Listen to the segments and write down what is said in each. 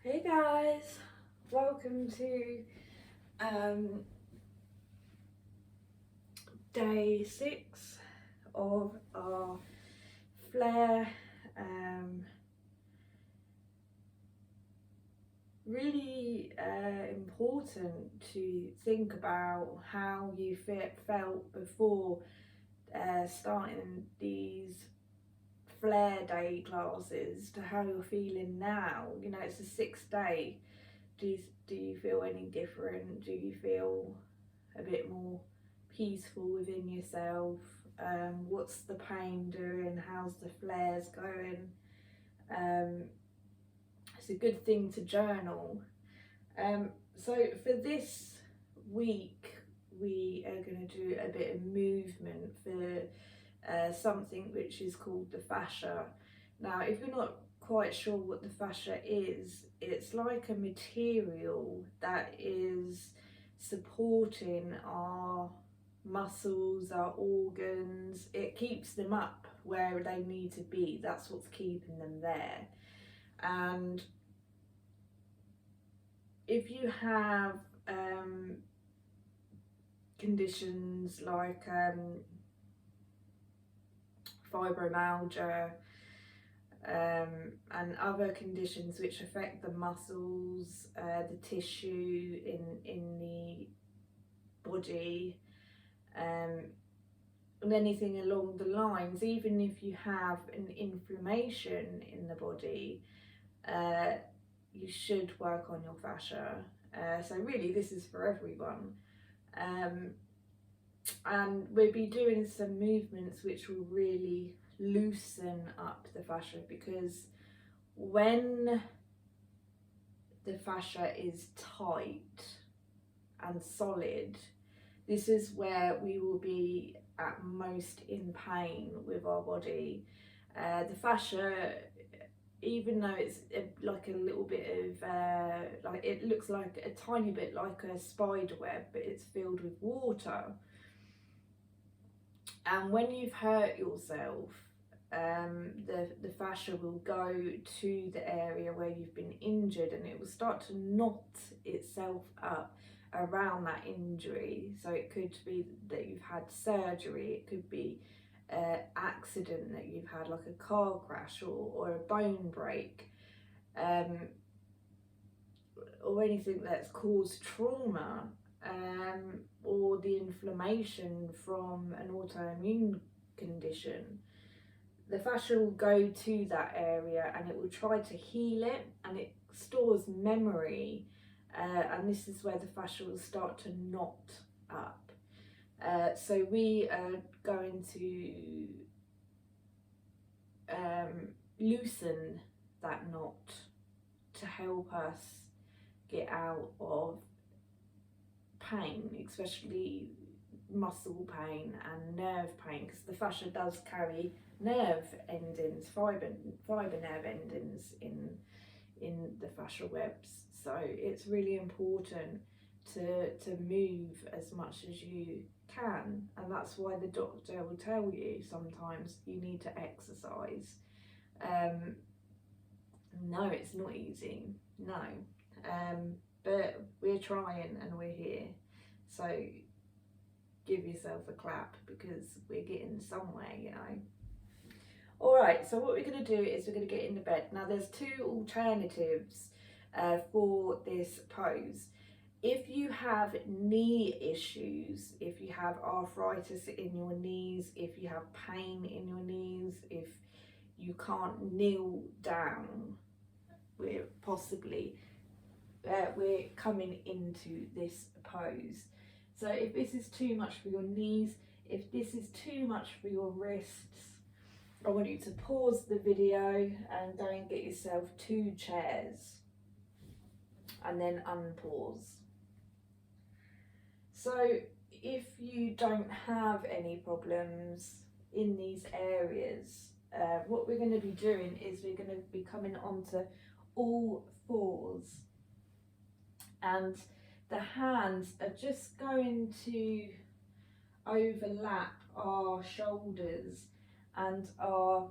Hey guys, welcome to day 6 of our flare. Really important to think about how you felt before starting these flare day classes to how you're feeling now. You know, it's the 6th day. Do you feel any different? Do you feel a bit more peaceful within yourself? What's the pain doing? How's the flares going? It's a good thing to journal. So for this week, we are going to do a bit of movement for something which is called the fascia. Now, if you're not quite sure what the fascia is, it's like a material that is supporting our muscles, our organs. It keeps them up where they need to be. That's what's keeping them there. And if you have conditions like fibromyalgia and other conditions which affect the muscles, the tissue in the body, and anything along the lines, even if you have an inflammation in the body, you should work on your fascia. So really this is for everyone. And we'll be doing some movements which will really loosen up the fascia, because when the fascia is tight and solid, this is where we will be at most in pain with our body. The fascia, even though it's like a little bit of like, it looks like a tiny bit like a spider web, but it's filled with water. And when you've hurt yourself, the fascia will go to the area where you've been injured, and it will start to knot itself up around that injury. So it could be that you've had surgery, it could be an accident that you've had, like a car crash or a bone break, or anything that's caused trauma, or the inflammation from an autoimmune condition. The fascia will go to that area and it will try to heal it, and it stores memory, and this is where the fascia will start to knot up. So we are going to loosen that knot to help us get out of pain, especially muscle pain and nerve pain, because the fascia does carry nerve endings, fibre nerve endings in the fascial webs. So it's really important to move as much as you can, and that's why the doctor will tell you sometimes you need to exercise. No, it's not easy, no, but we're trying and we're here, so give yourself a clap, because we're getting somewhere, you know. Alright, so what we're going to do is we're going to get into bed. Now there's two alternatives for this pose. If you have knee issues, if you have arthritis in your knees, if you have pain in your knees, if you can't kneel down, we're coming into this pose. So if this is too much for your knees, if this is too much for your wrists, I want you to pause the video and go and get yourself 2 chairs and then unpause. So if you don't have any problems in these areas, what we're going to be doing is we're going to be coming onto all fours, and the hands are just going to overlap our shoulders, and our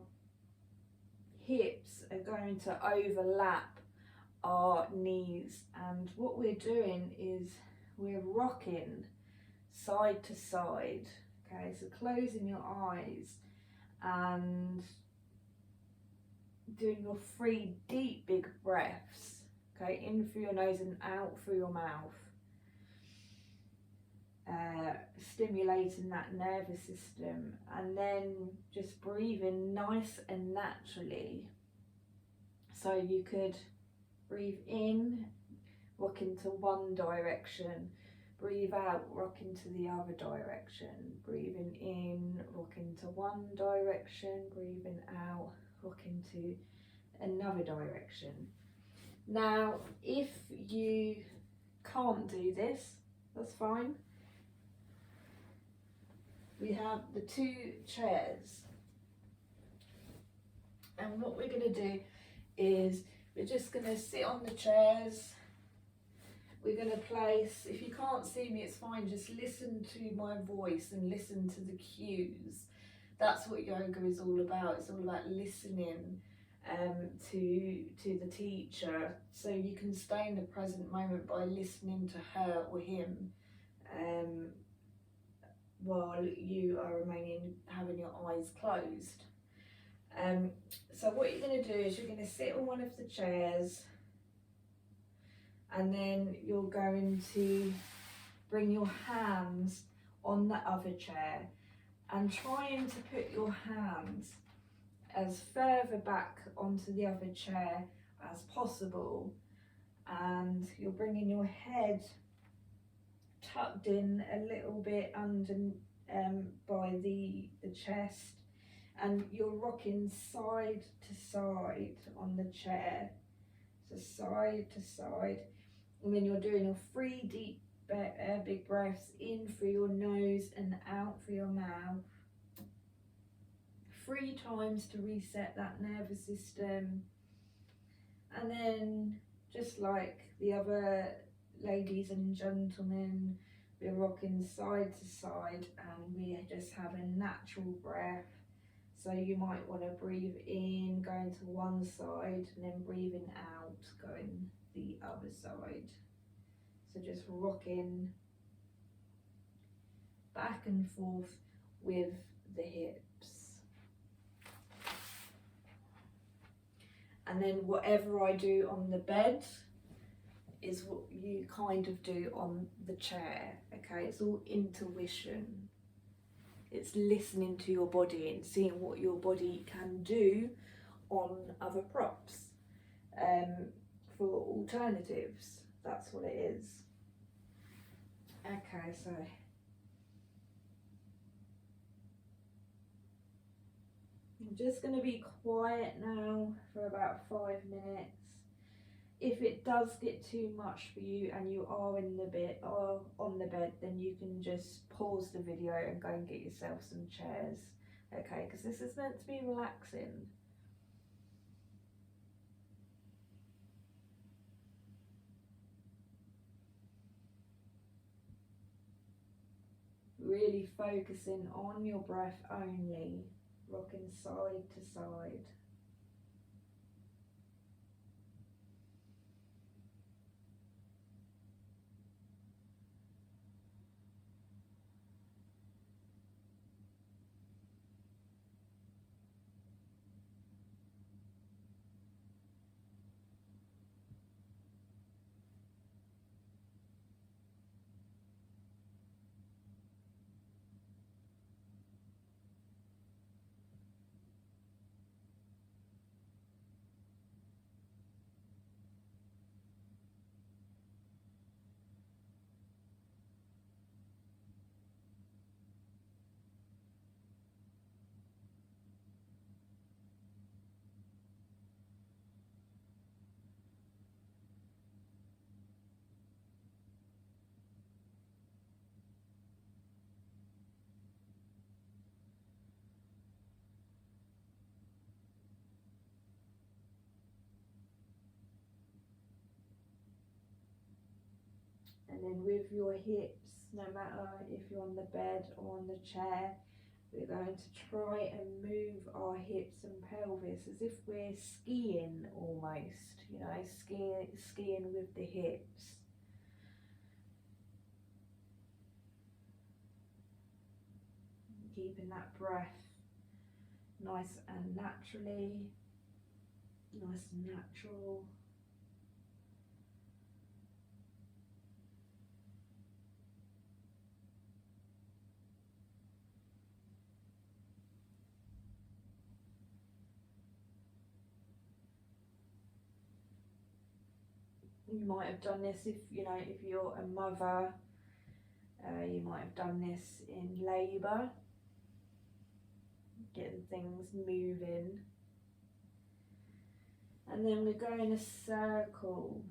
hips are going to overlap our knees, and what we're doing is we're rocking side to side. Okay, so closing your eyes and doing your 3 deep big breaths. Okay, in through your nose and out through your mouth. Stimulating that nervous system, and then just breathing nice and naturally. So you could breathe in, rock into one direction, breathe out, rock into the other direction, breathing in, rock into one direction, breathing out, rock into another direction. Now, if you can't do this, that's fine. We have the 2 chairs, and what we're going to do is we're just going to sit on the chairs. We're going to place, if you can't see me, it's fine, just listen to my voice and listen to the cues. That's what yoga is all about. It's all about listening to the teacher, so you can stay in the present moment by listening to her or him while you are having your eyes closed. So what you're going to do is you're going to sit on one of the chairs, and then you're going to bring your hands on the other chair and trying to put your hands as further back onto the other chair as possible, and you're bringing your head tucked in a little bit under by the chest, and you're rocking side to side on the chair, so side to side, and then you're doing your 3 deep big breaths in through your nose and out through your mouth 3 times to reset that nervous system. And then, just like the other ladies and gentlemen, we're rocking side to side, and we just have a natural breath. So you might want to breathe in, going to one side, and then breathing out, going the other side. So just rocking back and forth with the hips. And then whatever I do on the bed is what you kind of do on the chair, okay? It's all intuition. It's listening to your body and seeing what your body can do on other props for alternatives. That's what it is. Okay, so I'm just going to be quiet now for about 5 minutes. If it does get too much for you and you are in the bed or on the bed, then you can just pause the video and go and get yourself some chairs, okay? Because this is meant to be relaxing. Really focusing on your breath only, rocking side to side. And then with your hips, no matter if you're on the bed or on the chair, we're going to try and move our hips and pelvis as if we're skiing almost, you know, skiing with the hips. Keeping that breath nice and naturally, nice and natural. You might have done this if, you know, if you're a mother, you might have done this in labour, getting things moving. And then we're going a circle.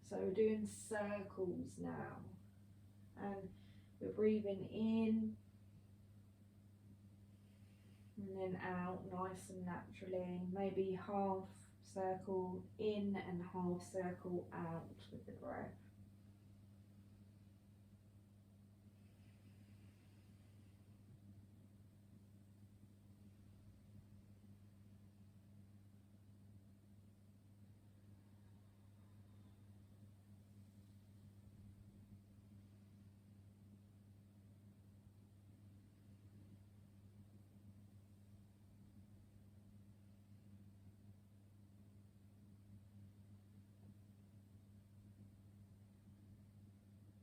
So we're doing circles now. And we're breathing in and then out nice and naturally. Maybe half circle in and half circle out with the breath.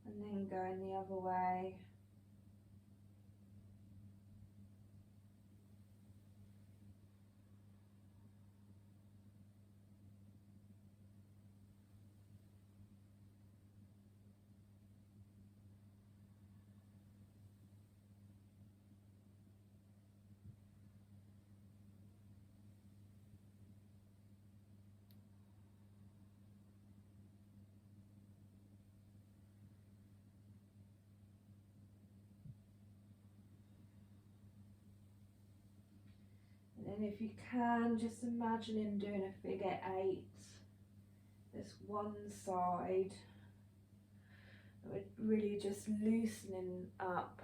And then going the other way. And if you can, just imagine him doing a figure 8. This one side, we're really just loosening up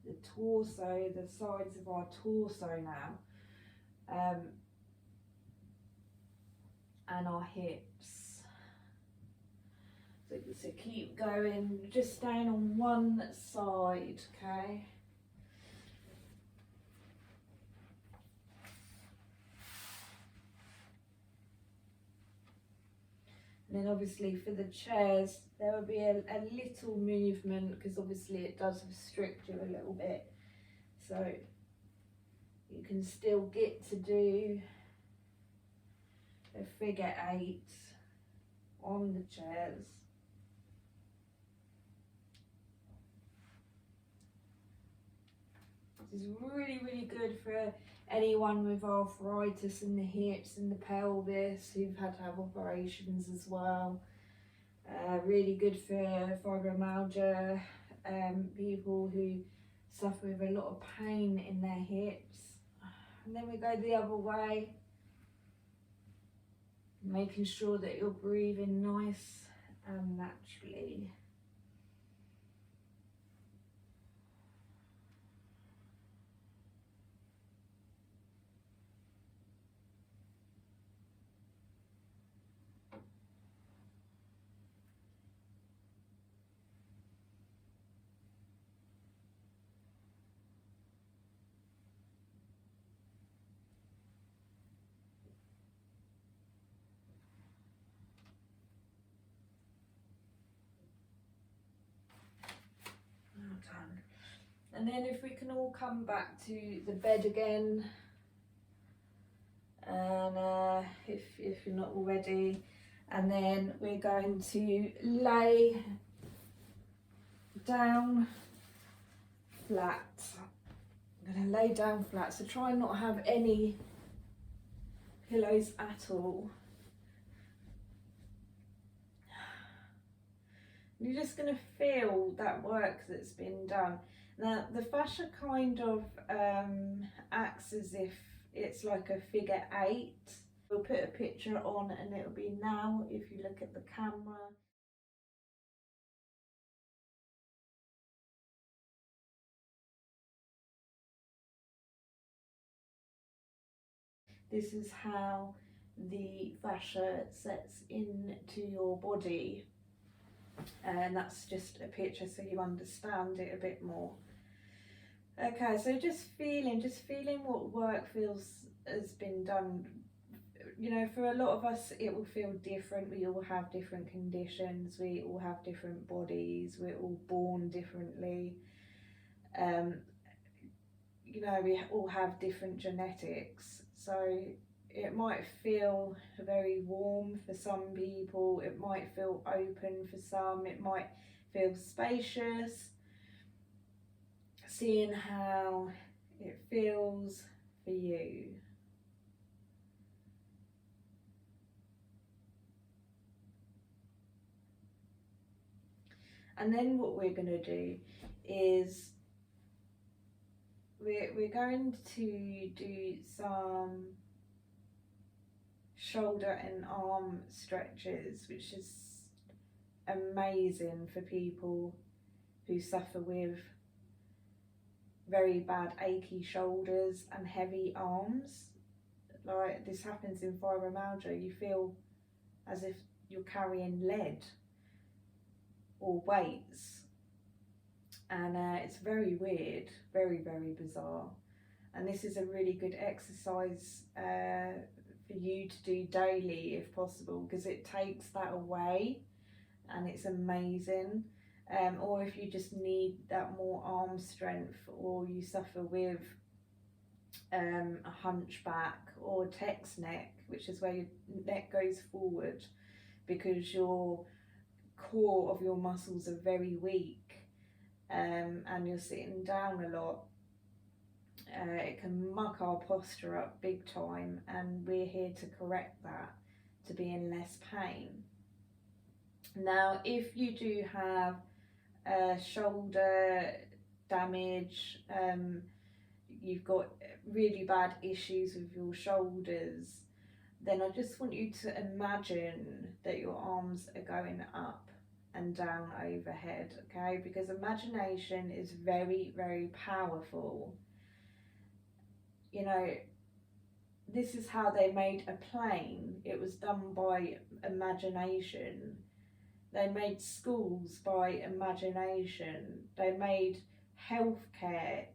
the torso, the sides of our torso now, and our hips. So keep going, just staying on one side, okay? And then obviously for the chairs, there will be a little movement because obviously it does restrict you a little bit. So you can still get to do a figure 8 on the chairs. This is really, really good for anyone with arthritis in the hips and the pelvis who've had to have operations as well. Really good for fibromyalgia, people who suffer with a lot of pain in their hips. And then we go the other way, making sure that you're breathing nice and naturally. Done. And then if we can all come back to the bed again, and if you're not already, and then we're going to lay down flat. I'm going to lay down flat, so try and not have any pillows at all. You're just going to feel that work that's been done. Now the fascia kind of acts as if it's like a figure 8. We'll put a picture on and it'll be now if you look at the camera. this is how the fascia sets into your body, and that's just a picture so you understand it a bit more. Okay, so just feeling what work has been done. You know, for a lot of us it will feel different. We all have different conditions, we all have different bodies, we're all born differently. You know, we all have different genetics, so it might feel very warm for some people, it might feel open for some, it might feel spacious. Seeing how it feels for you. And then what we're going to do is we're going to do some shoulder and arm stretches, which is amazing for people who suffer with very bad achy shoulders and heavy arms. Like, this happens in fibromyalgia. You feel as if you're carrying lead or weights, and it's very weird, very, very bizarre. And this is a really good exercise for you to do daily if possible, because it takes that away and it's amazing. Or if you just need that more arm strength, or you suffer with a hunchback or text neck, which is where your neck goes forward because your core of your muscles are very weak, and you're sitting down a lot. It can muck our posture up big time, and we're here to correct that, to be in less pain. Now, if you do have shoulder damage, you've got really bad issues with your shoulders, then I just want you to imagine that your arms are going up and down overhead, okay? Because imagination is very, very powerful. You know, this is how they made a plane. It was done by imagination. They made schools by imagination. They made healthcare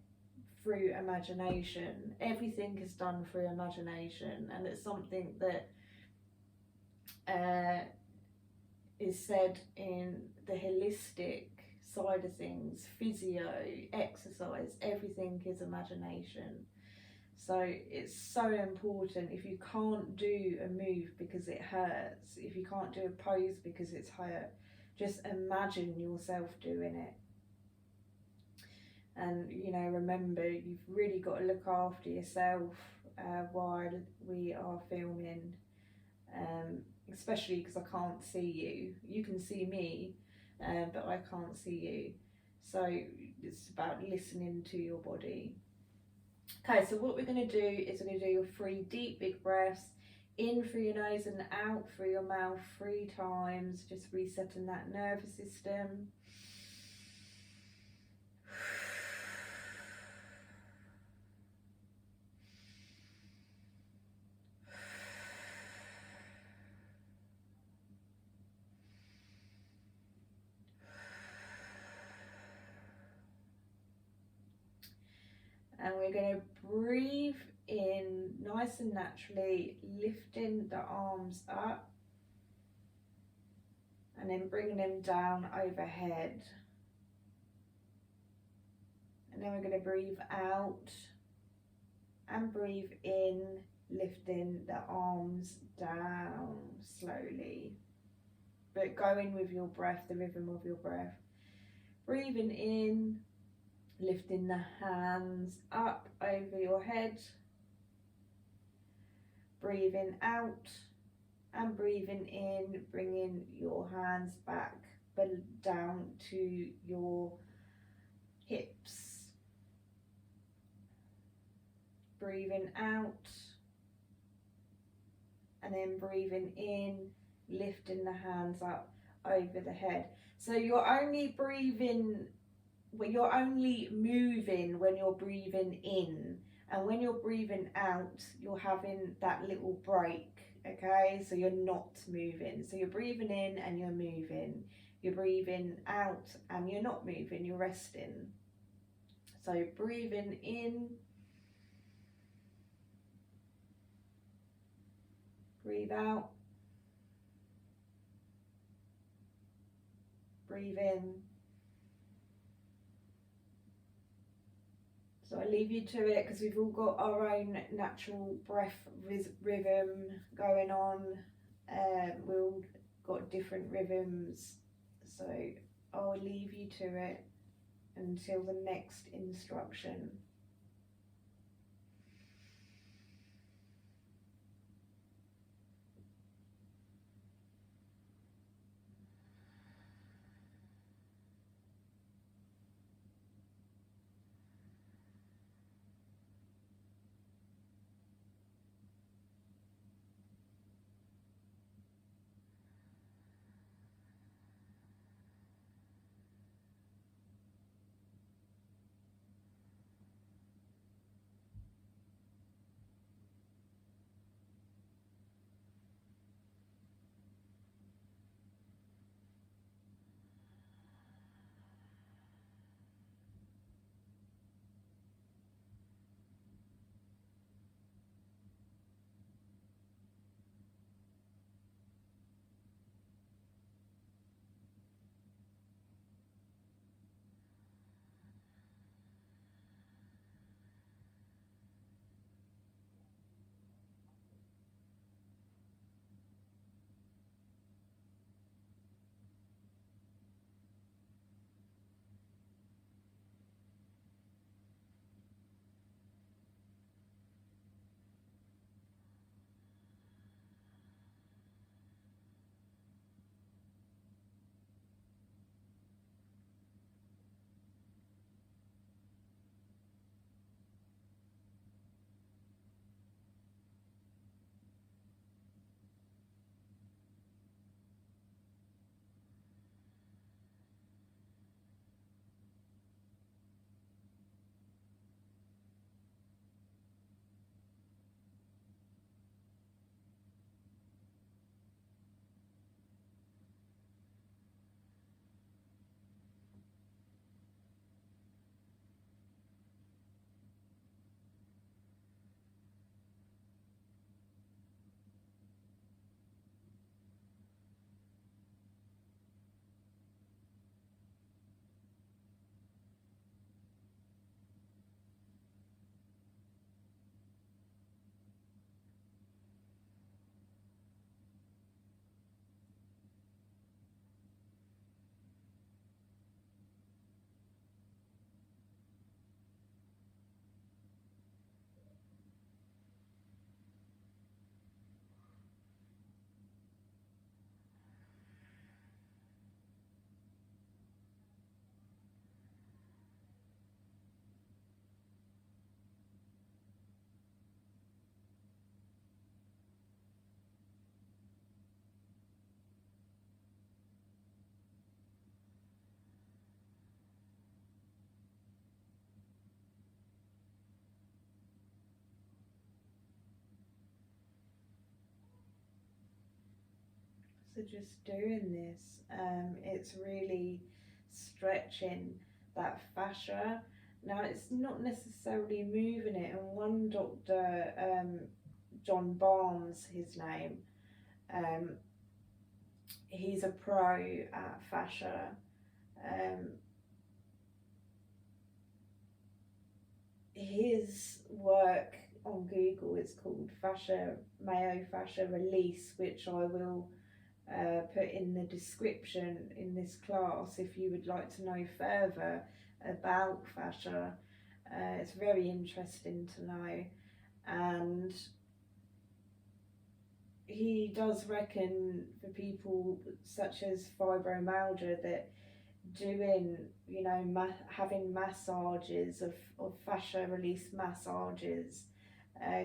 through imagination. Everything is done through imagination, and it's something that is said in the holistic side of things. Physio, exercise, everything is imagination. So it's so important. If you can't do a move because it hurts, if you can't do a pose because it's hurt, just imagine yourself doing it. And, you know, remember, you've really got to look after yourself while we are filming, especially because I can't see you. You can see me, but I can't see you. So it's about listening to your body. Okay, so what we're going to do is we're going to do 3 deep big breaths in through your nose and out through your mouth 3 times, just resetting that nervous system. And we're going to breathe in nice and naturally, lifting the arms up and then bringing them down overhead. And then we're going to breathe out and breathe in, lifting the arms down slowly, but going with your breath, the rhythm of your breath. Breathing in, lifting the hands up over your head, breathing out and breathing in, bringing your hands back but down to your hips, breathing out and then breathing in, lifting the hands up over the head. So you're only breathing, you're only moving when you're breathing in, And when you're breathing out, you're having that little break, okay? So you're not moving. So you're breathing in and you're moving. You're breathing out and you're not moving, you're resting. So breathing in, breathe out, breathe in. So I leave you to it because we've all got our own natural breath rhythm going on. We've all got different rhythms. So I'll leave you to it until the next instruction. So just doing this, it's really stretching that fascia. Now it's not necessarily moving it, and one doctor, John Barnes, his name, um, he's a pro at fascia. Um, his work on Google is called myofascia release, which I will put in the description in this class if you would like to know further about fascia. It's very interesting to know, and he does reckon for people such as fibromyalgia that doing, you know, having massages of fascia release massages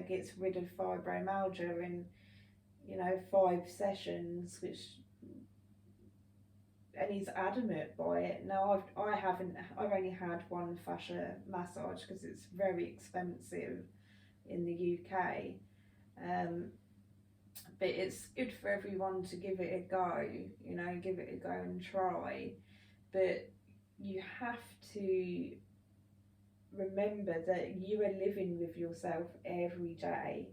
gets rid of fibromyalgia in, you know, 5 sessions, which and he's adamant by it. Now I've only had one fascia massage because it's very expensive in the UK. Um, but it's good for everyone to give it a go, you know, give it a go and try. But you have to remember that you are living with yourself every day,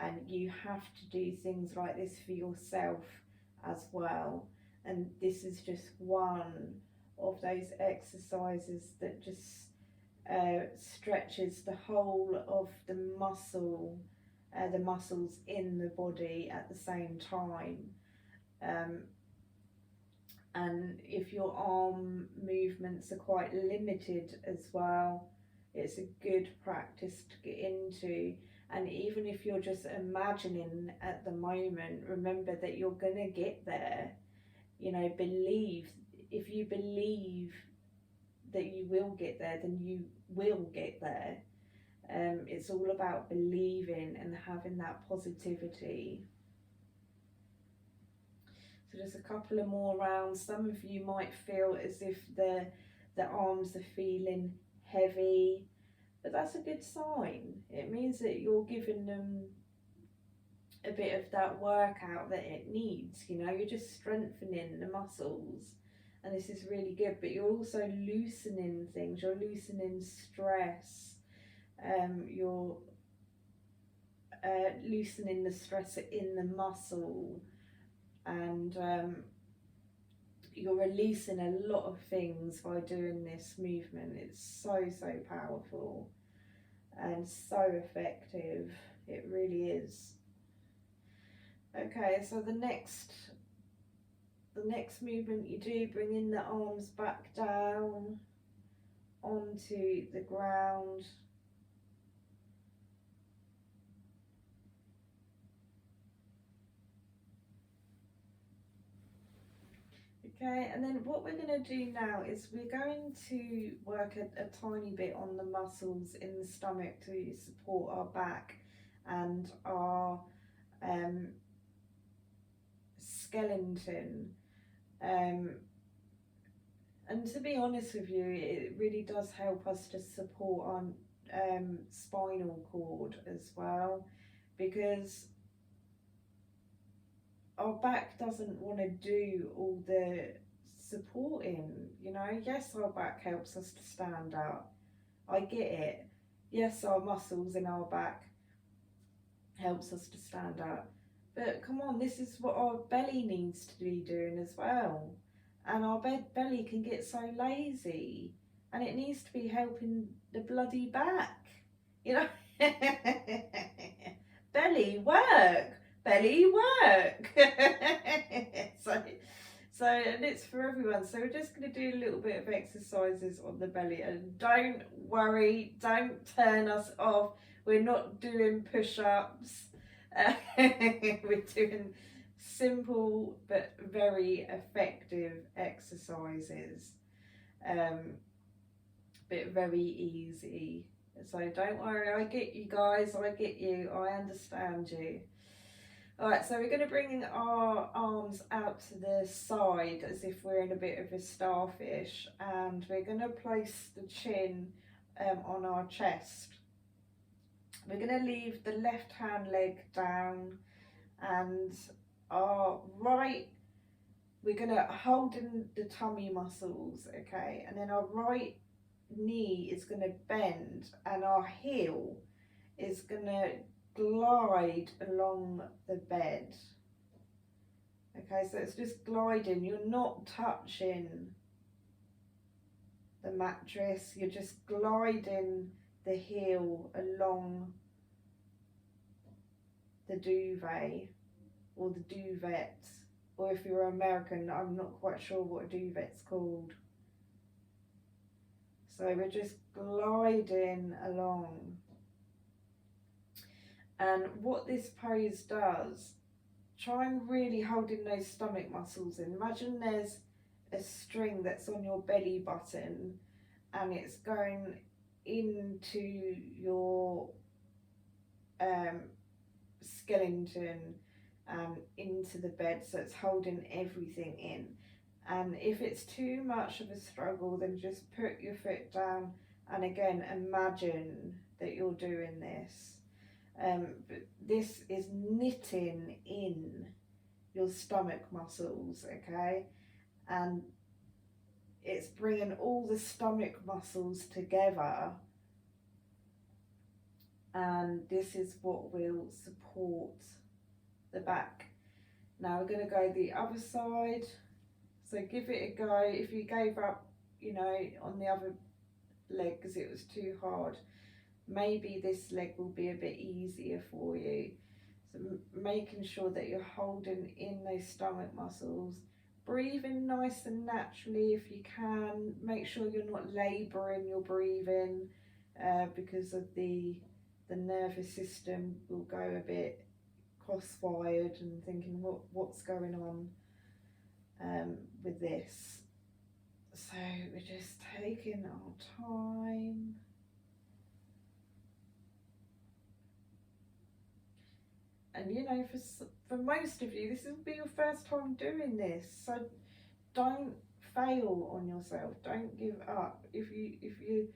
and you have to do things like this for yourself as well. And this is just one of those exercises that just stretches the whole of the muscles in the body at the same time. Um, and if your arm movements are quite limited as well, it's a good practice to get into. And even if you're just imagining at the moment, remember that you're going to get there. You know, if you believe that you will get there, then you will get there. It's all about believing and having that positivity. So just a couple of more rounds. Some of you might feel as if the arms are feeling heavy, but that's a good sign. It means that you're giving them a bit of that workout that it needs. You know, you're just strengthening the muscles, and this is really good. But you're also loosening things. You're loosening stress. You're loosening the stress in the muscle, and you're releasing a lot of things by doing this movement. It's so powerful and so effective. It really is. Okay, so the next movement you do, bringing the arms back down onto the ground. Okay, and then what we're going to do now is we're going to work a tiny bit on the muscles in the stomach to support our back and our skeleton. And to be honest with you, it really does help us to support our spinal cord as well, because our back doesn't want to do all the supporting, you know. Yes, our back helps us to stand up. I get it. Yes, our muscles in our back helps us to stand up. But come on, this is what our belly needs to be doing as well. And our belly can get so lazy, and it needs to be helping the bloody back, you know. Belly work. Belly work. so and it's for everyone. So we're just going to do a little bit of exercises on the belly, and don't worry, don't turn us off. We're not doing push-ups. We're doing simple but very effective exercises, but very easy. So don't worry, I get you guys, I get you, I understand you. Alright, so we're going to bring our arms out to the side as if we're in a bit of a starfish, and we're going to place the chin on our chest. We're going to leave the left hand leg down, and our right, we're going to hold in the tummy muscles, okay, and then our right knee is going to bend, and our heel is going to glide along the bed. Okay, so it's just gliding. You're not touching the mattress, you're just gliding the heel along the duvet, or the duvet, or if you're American, I'm not quite sure what a duvet's called. So we're just gliding along. And what this pose does, try and really hold in those stomach muscles in. Imagine there's a string that's on your belly button, and it's going into your skeleton and into the bed, so it's holding everything in. And if it's too much of a struggle, then just put your foot down and again imagine that you're doing this. But this is knitting in your stomach muscles, okay? And it's bringing all the stomach muscles together, and this is what will support the back. Now we're going to go the other side. So give it a go. If you gave up, you know, on the other leg because it was too hard, maybe this leg will be a bit easier for you. So making sure that you're holding in those stomach muscles, breathing nice and naturally if you can. Make sure you're not labouring your breathing because of the nervous system will go a bit cross-wired and thinking what's going on with this. So we're just taking our time. And you know, for most of you, this will be your first time doing this, so don't fail on yourself. Don't give up. If you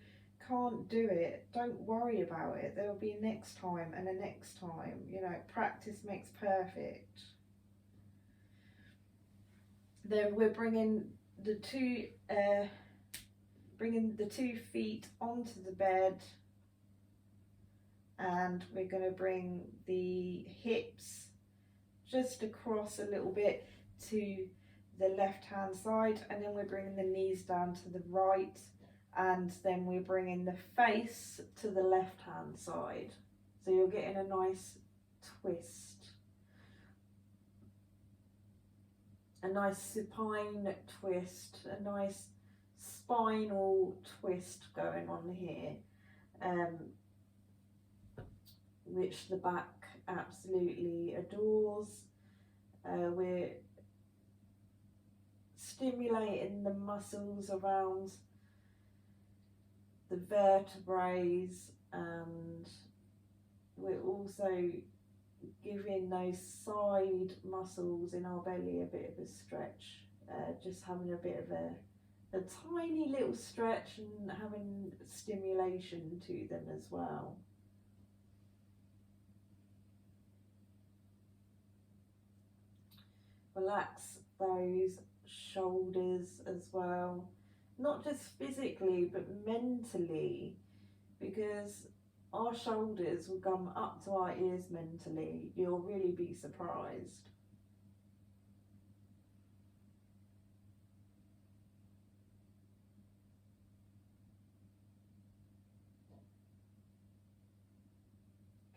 can't do it, don't worry about it. There will be a next time and a next time. You know, practice makes perfect. Then we're bringing the two feet onto the bed, and we're going to bring the hips just across a little bit to the left hand side, and then we're bringing the knees down to the right, and then we're bringing the face to the left hand side. So you're getting a nice twist. A nice supine twist, a nice spinal twist going on here, which the back absolutely adores. We're stimulating the muscles around the vertebrae, and we're also giving those side muscles in our belly a bit of a stretch, just having a bit of a tiny little stretch and having stimulation to them as well. Relax those shoulders as well, not just physically but mentally, because our shoulders will come up to our ears mentally. You'll really be surprised.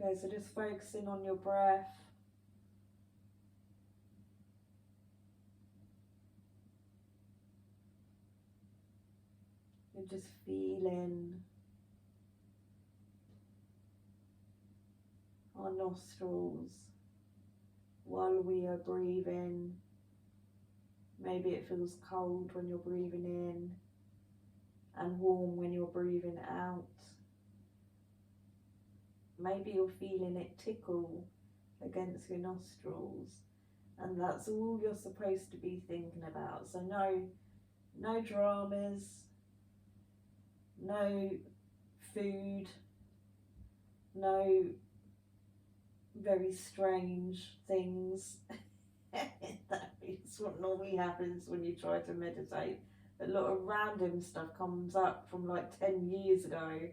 Okay, so just focusing on your breath. You're just feeling our nostrils while we are breathing. Maybe it feels cold when you're breathing in and warm when you're breathing out. Maybe you're feeling it tickle against your nostrils, and that's all you're supposed to be thinking about. So no dramas, no food, no very strange things. That is what normally happens when you try to meditate. A lot of random stuff comes up from like 10 years ago.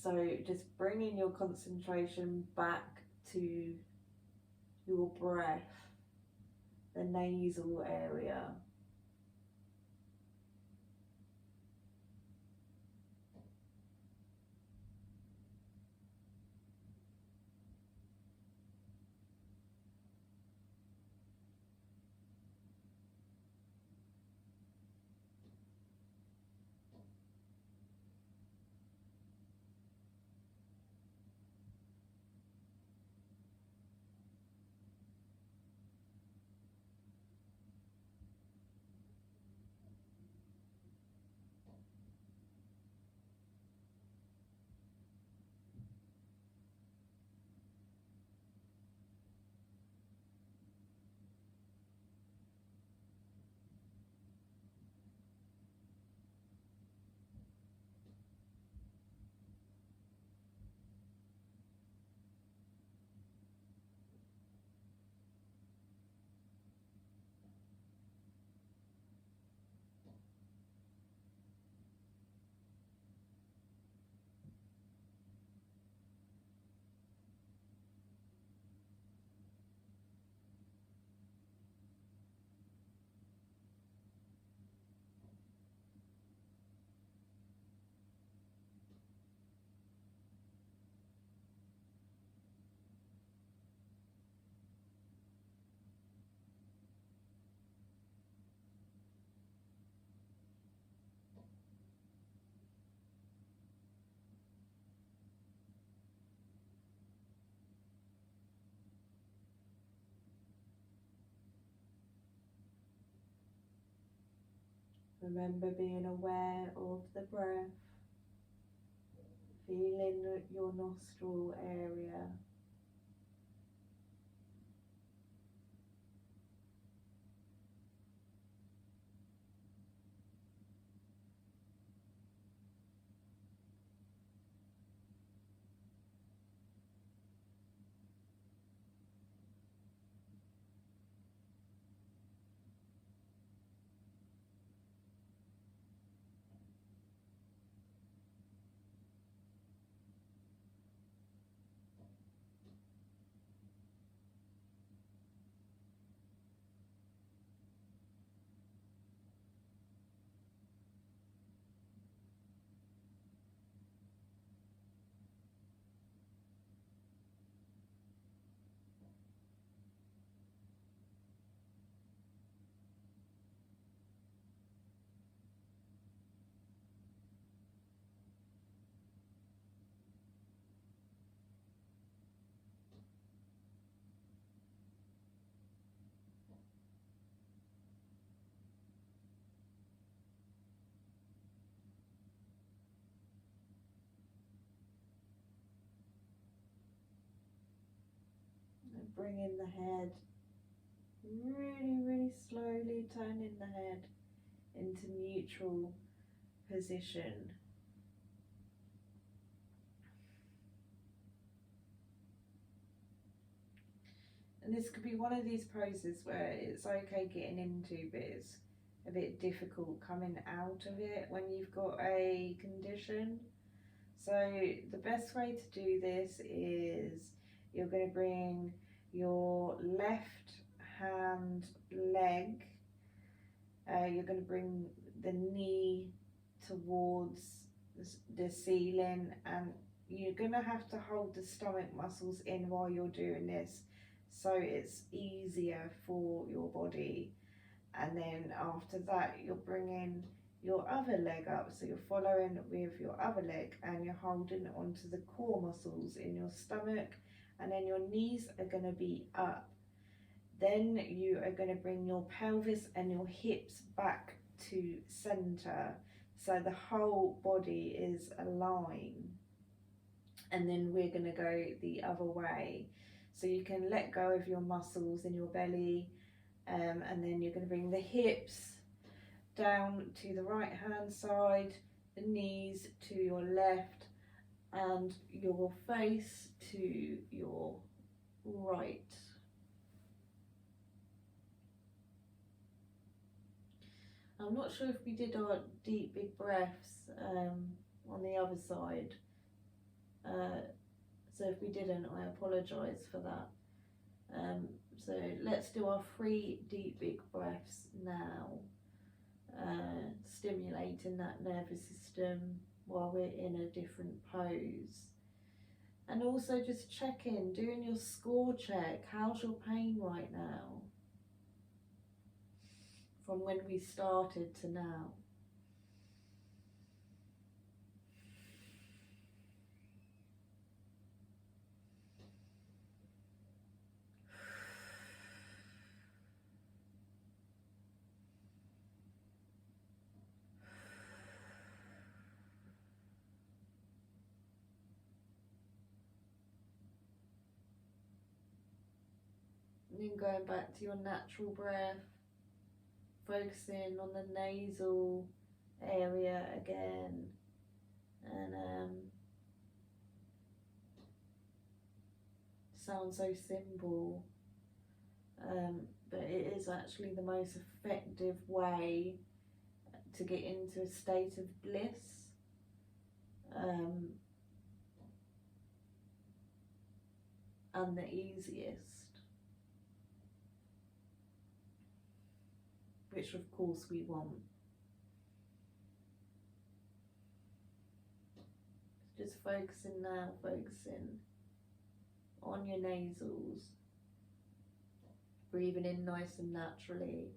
So just bringing your concentration back to your breath, the nasal area. Remember being aware of the breath, feeling your nostril area. And bringing the head, really slowly turning the head into neutral position. And this could be one of these poses where it's okay getting into, but it's a bit difficult coming out of it when you've got a condition. So the best way to do this is you're going to bring your left hand leg, you're going to bring the knee towards the ceiling, and you're going to have to hold the stomach muscles in while you're doing this, so it's easier for your body. And then after that, you're bringing your other leg up, so you're following with your other leg and you're holding onto the core muscles in your stomach, and then your knees are going to be up. Then you are going to bring your pelvis and your hips back to center, so the whole body is aligned. And then we're going to go the other way, so you can let go of your muscles in your belly, and then you're going to bring the hips down to the right hand side, the knees to your left, and your face to your right. I'm not sure if we did our deep big breaths on the other side, so if we didn't, I apologise for that. So let's do our 3 deep big breaths now, stimulating that nervous system while we're in a different pose. And also just check in, doing your score check. How's your pain right now? From when we started to now. And then going back to your natural breath, focusing on the nasal area again, and sounds so simple, but it is actually the most effective way to get into a state of bliss, and the easiest, which of course we want. Just focusing now, focusing on your nasals, breathing in nice and naturally.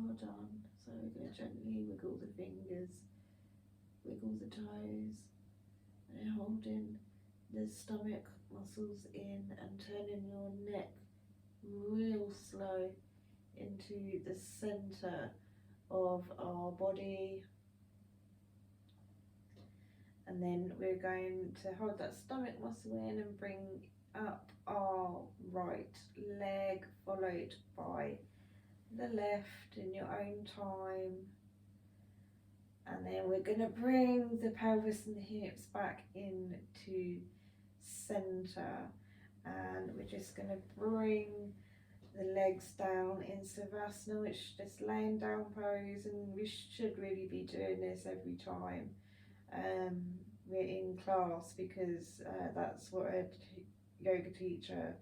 Well done. So we're going to gently wiggle the fingers, wiggle the toes, and holding the stomach muscles in and turning your neck real slow into the center of our body. And then we're going to hold that stomach muscle in and bring up our right leg, followed by the left in your own time. And then we're going to bring the pelvis and the hips back into center, and we're just going to bring the legs down in Savasana, which is just laying down pose, and we should really be doing this every time we're in class, because that's what a yoga teacher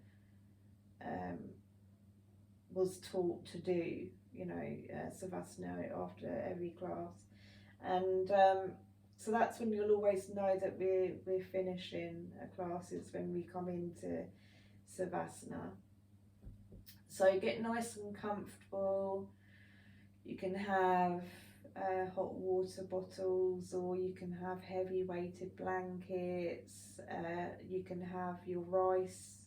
was taught to do, you know, Savasana after every class. And so that's when you'll always know that we're finishing a class, is when we come into Savasana. So get nice and comfortable. You can have hot water bottles, or you can have heavy weighted blankets, you can have your rice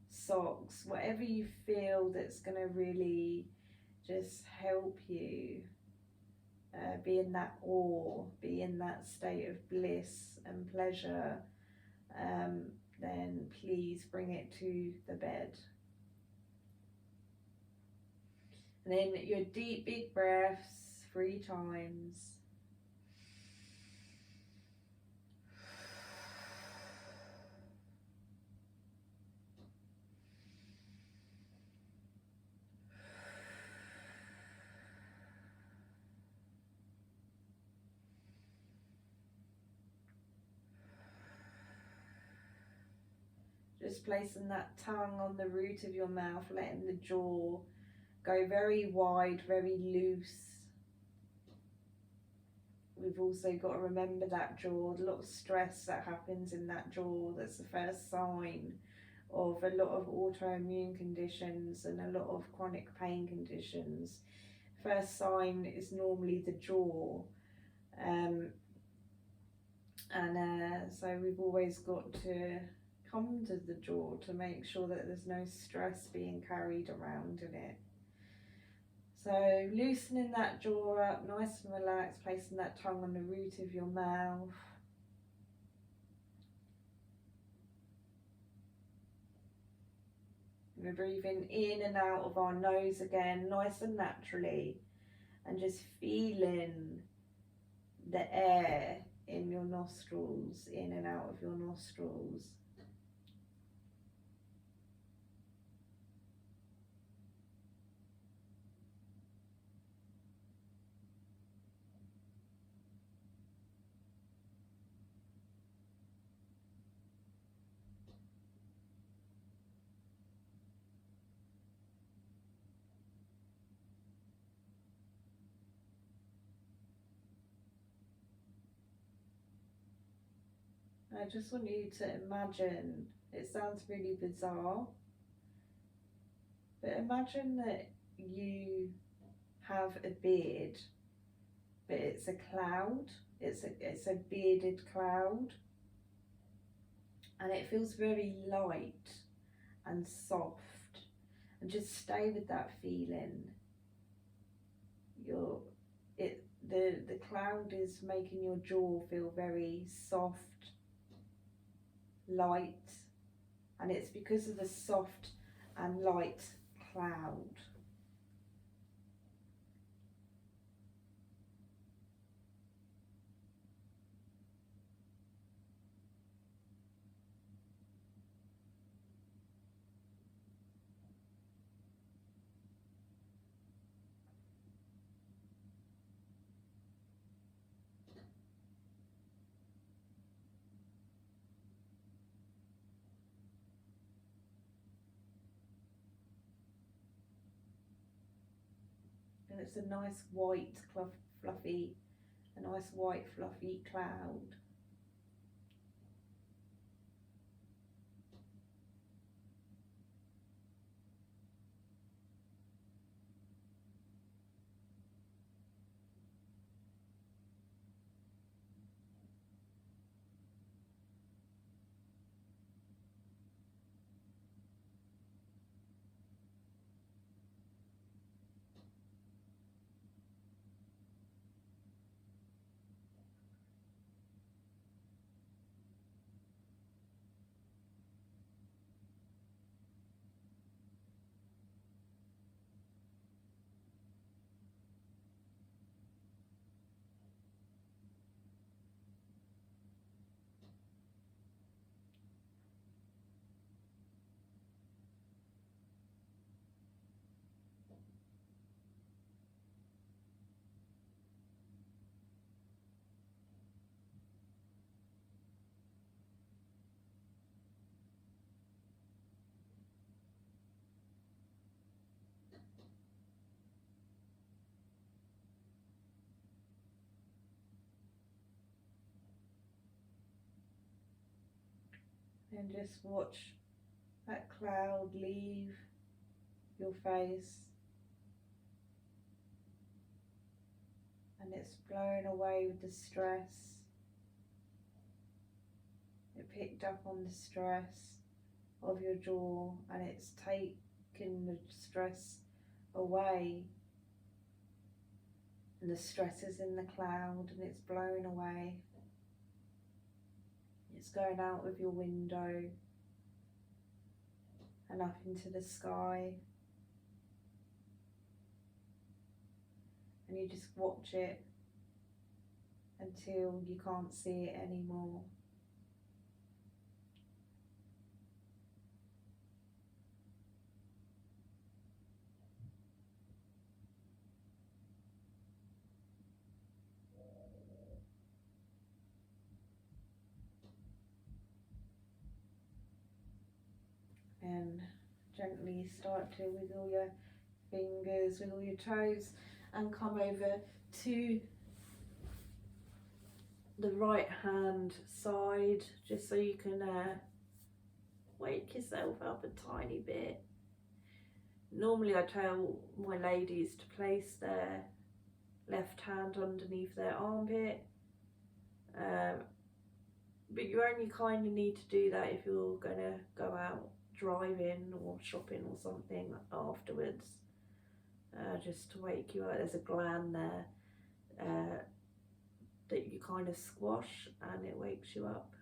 socks, whatever you feel that's going to really just help you be in that awe, be in that state of bliss and pleasure, then please bring it to the bed. And then your deep big breaths 3 times. Just placing that tongue on the root of your mouth, letting the jaw go very wide, very loose. We've also got to remember that jaw, a lot of stress that happens in that jaw. That's the first sign of a lot of autoimmune conditions and a lot of chronic pain conditions. First sign is normally the jaw. So we've always got to come to the jaw to make sure that there's no stress being carried around in it. So loosening that jaw up, nice and relaxed, placing that tongue on the root of your mouth. We're breathing in and out of our nose again, nice and naturally, and just feeling the air in your nostrils, in and out of your nostrils. I just want you to imagine, it sounds really bizarre, but imagine that you have a beard, but it's a cloud, it's a bearded cloud, and it feels very light and soft, and just stay with that feeling. The cloud is making your jaw feel very soft, light, and it's because of the soft and light cloud. And it's a nice white, fluffy, a nice white fluffy cloud. And just watch that cloud leave your face, and it's blown away with the stress. It picked up on the stress of your jaw, and it's taken the stress away, and the stress is in the cloud and it's blown away. It's going out of your window and up into the sky, and you just watch it until you can't see it anymore. And gently start to wiggle your fingers, wiggle your toes, and come over to the right hand side, just so you can wake yourself up a tiny bit. Normally I tell my ladies to place their left hand underneath their armpit, but you only kind of need to do that if you're going to go out driving or shopping or something afterwards, just to wake you up. There's a gland there that you kind of squash and it wakes you up.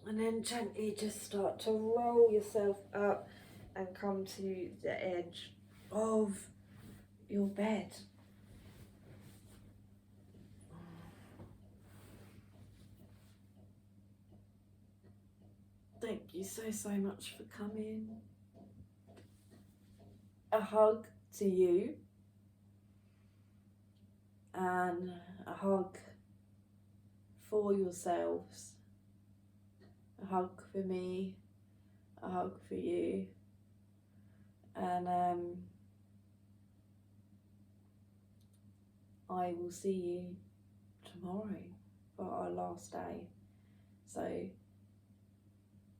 And then gently just start to roll yourself up and come to the edge of your bed. Thank you so much for coming. A hug to you, and a hug for yourselves, a hug for me, a hug for you, and I will see you tomorrow for our last day, so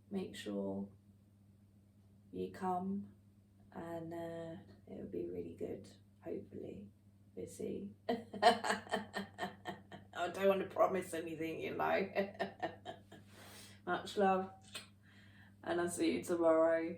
make sure you come, and it'll be really good, hopefully. We'll see. I don't want to promise anything, you know. Much love, and I'll see you tomorrow.